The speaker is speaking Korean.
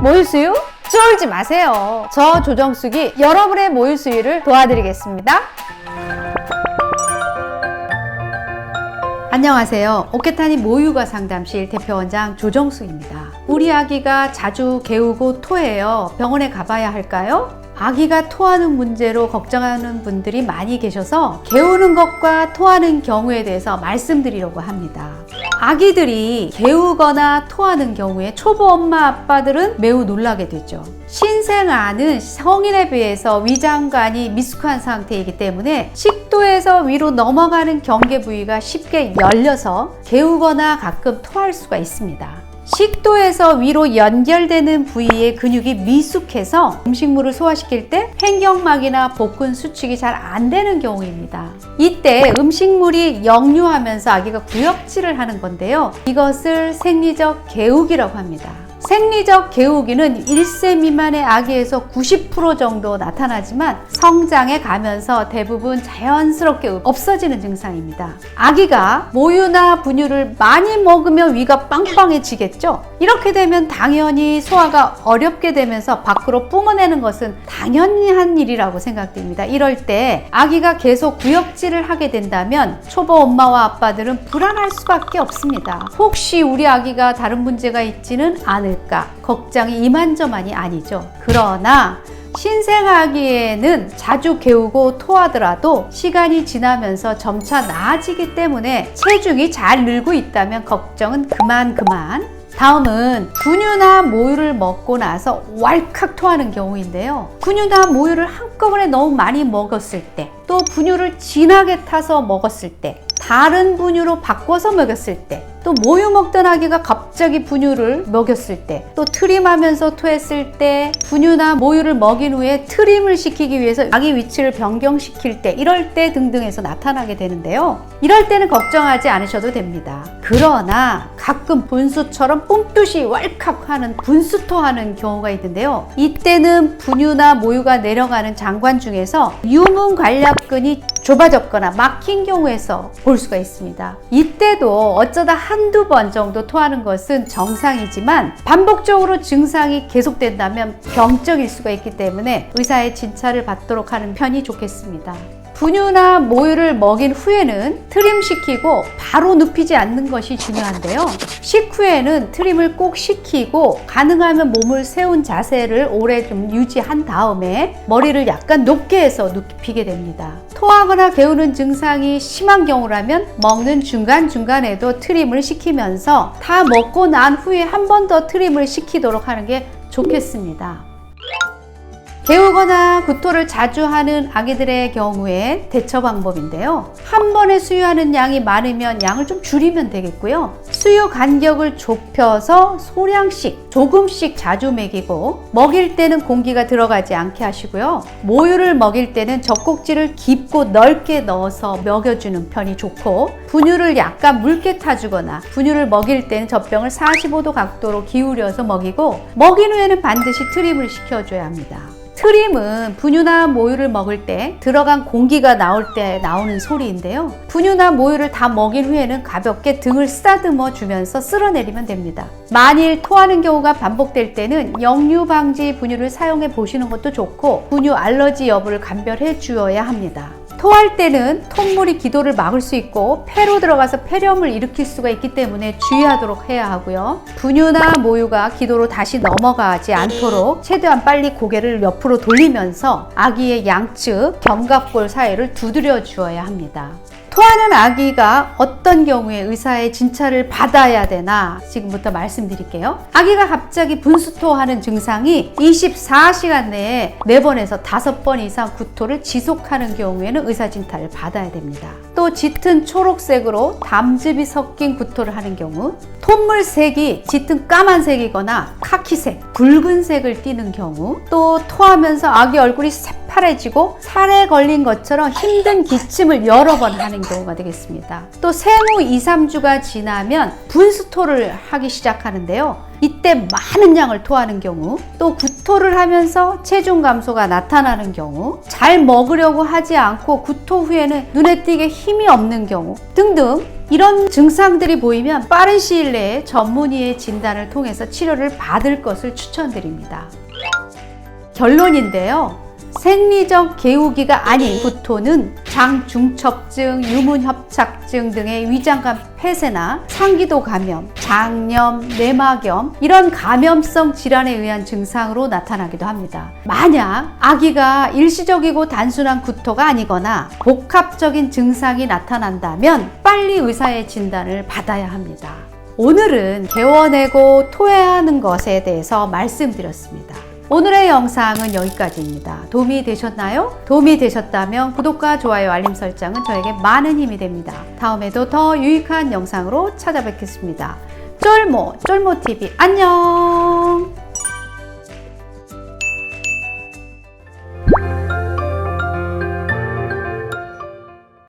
모유수유? 쫄지 마세요. 저 조정숙이 여러분의 모유수유를 도와드리겠습니다. 안녕하세요. 오케타니 모유가 상담실 대표원장 조정숙입니다. 우리 아기가 자주 개우고 토해요. 병원에 가봐야 할까요? 아기가 토하는 문제로 걱정하는 분들이 많이 계셔서 개우는 것과 토하는 경우에 대해서 말씀드리려고 합니다. 아기들이 개우거나 토하는 경우에 초보 엄마 아빠들은 매우 놀라게 되죠. 신생아는 성인에 비해서 위장관이 미숙한 상태이기 때문에 식도에서 위로 넘어가는 경계 부위가 쉽게 열려서 개우거나 가끔 토할 수가 있습니다. 식도에서 위로 연결되는 부위의 근육이 미숙해서 음식물을 소화시킬 때 횡격막이나 복근 수축이 잘 안 되는 경우입니다. 이때 음식물이 역류하면서 아기가 구역질을 하는 건데요. 이것을 생리적 개우기라고 합니다. 생리적 개우기는 1세 미만의 아기에서 90% 정도 나타나지만 성장해 가면서 대부분 자연스럽게 없어지는 증상입니다. 아기가 모유나 분유를 많이 먹으면 위가 빵빵해지겠죠? 이렇게 되면 당연히 소화가 어렵게 되면서 밖으로 뿜어내는 것은 당연한 일이라고 생각됩니다. 이럴 때 아기가 계속 구역질을 하게 된다면 초보 엄마와 아빠들은 불안할 수밖에 없습니다. 혹시 우리 아기가 다른 문제가 있지는 않을까? 걱정이 이만저만이 아니죠. 그러나 신생아기에는 자주 개우고 토하더라도 시간이 지나면서 점차 나아지기 때문에 체중이 잘 늘고 있다면 걱정은 그만. 다음은 분유나 모유를 먹고 나서 왈칵 토하는 경우인데요. 분유나 모유를 한꺼번에 너무 많이 먹었을 때, 또 분유를 진하게 타서 먹었을 때, 다른 분유로 바꿔서 먹였을 때, 또 모유 먹던 아기가 갑자기 분유를 먹였을 때, 또 트림하면서 토했을 때, 분유나 모유를 먹인 후에 트림을 시키기 위해서 아기 위치를 변경시킬 때, 이럴 때 등등해서 나타나게 되는데요. 이럴 때는 걱정하지 않으셔도 됩니다. 그러나 가끔 분수처럼 뿜듯이 왈칵 하는 분수토하는 경우가 있는데요. 이때는 분유나 모유가 내려가는 장관 중에서 유문관략근이 좁아졌거나 막힌 경우에서 볼 수가 있습니다. 이때도 어쩌다 한두 번 정도 토하는 것은 정상이지만 반복적으로 증상이 계속된다면 병적일 수가 있기 때문에 의사의 진찰을 받도록 하는 편이 좋겠습니다. 분유나 모유를 먹인 후에는 트림시키고 바로 눕히지 않는 것이 중요한데요. 식후에는 트림을 꼭 시키고 가능하면 몸을 세운 자세를 오래 좀 유지한 다음에 머리를 약간 높게 해서 눕히게 됩니다. 토하거나 개우는 증상이 심한 경우라면 먹는 중간중간에도 트림을 시키면서 다 먹고 난 후에 한 번 더 트림을 시키도록 하는 게 좋겠습니다. 개우거나 구토를 자주 하는 아기들의 경우에 대처 방법인데요. 한 번에 수유하는 양이 많으면 양을 좀 줄이면 되겠고요. 수유 간격을 좁혀서 소량씩 조금씩 자주 먹이고, 먹일 때는 공기가 들어가지 않게 하시고요. 모유를 먹일 때는 젖꼭지를 깊고 넓게 넣어서 먹여주는 편이 좋고, 분유를 약간 묽게 타주거나 분유를 먹일 때는 젖병을 45도 각도로 기울여서 먹이고, 먹인 후에는 반드시 트림을 시켜줘야 합니다. 트림은 분유나 모유를 먹을 때 들어간 공기가 나올 때 나오는 소리인데요. 분유나 모유를 다 먹인 후에는 가볍게 등을 쓰다듬어 주면서 쓸어내리면 됩니다. 만일 토하는 경우가 반복될 때는 역류 방지 분유를 사용해 보시는 것도 좋고, 분유 알러지 여부를 감별해 주어야 합니다. 토할 때는 콧물이 기도를 막을 수 있고 폐로 들어가서 폐렴을 일으킬 수가 있기 때문에 주의하도록 해야 하고요. 분유나 모유가 기도로 다시 넘어가지 않도록 최대한 빨리 고개를 옆으로 돌리면서 아기의 양측 견갑골 사이를 두드려 주어야 합니다. 토하는 아기가 어떤 경우에 의사의 진찰을 받아야 되나 지금부터 말씀드릴게요. 아기가 갑자기 분수토하는 증상이 24시간 내에 4번에서 5번 이상 구토를 지속하는 경우에는 의사 진찰을 받아야 됩니다. 또 짙은 초록색으로 담즙이 섞인 구토를 하는 경우, 콧물색이 짙은 까만색이거나 카키색, 붉은색을 띠는 경우, 또 토하면서 아기 얼굴이 새파래지고 살에 걸린 것처럼 힘든 기침을 여러 번 하는 경우가 되겠습니다. 또 생후 2-3주가 지나면 분수토를 하기 시작하는데요. 이때 많은 양을 토하는 경우, 또 구토를 하면서 체중 감소가 나타나는 경우, 잘 먹으려고 하지 않고 구토 후에는 눈에 띄게 힘이 없는 경우 등등 이런 증상들이 보이면 빠른 시일 내에 전문의의 진단을 통해서 치료를 받을 것을 추천드립니다. 결론인데요. 생리적 개우기가 아닌 구토는 장중첩증, 유문협착증 등의 위장관 폐쇄나 상기도 감염, 장염, 내막염 이런 감염성 질환에 의한 증상으로 나타나기도 합니다. 만약 아기가 일시적이고 단순한 구토가 아니거나 복합적인 증상이 나타난다면 빨리 의사의 진단을 받아야 합니다. 오늘은 개워내고 토해하는 것에 대해서 말씀드렸습니다. 오늘의 영상은 여기까지입니다. 도움이 되셨나요? 도움이 되셨다면 구독과 좋아요, 알림 설정은 저에게 많은 힘이 됩니다. 다음에도 더 유익한 영상으로 찾아뵙겠습니다. 쫄모TV 안녕!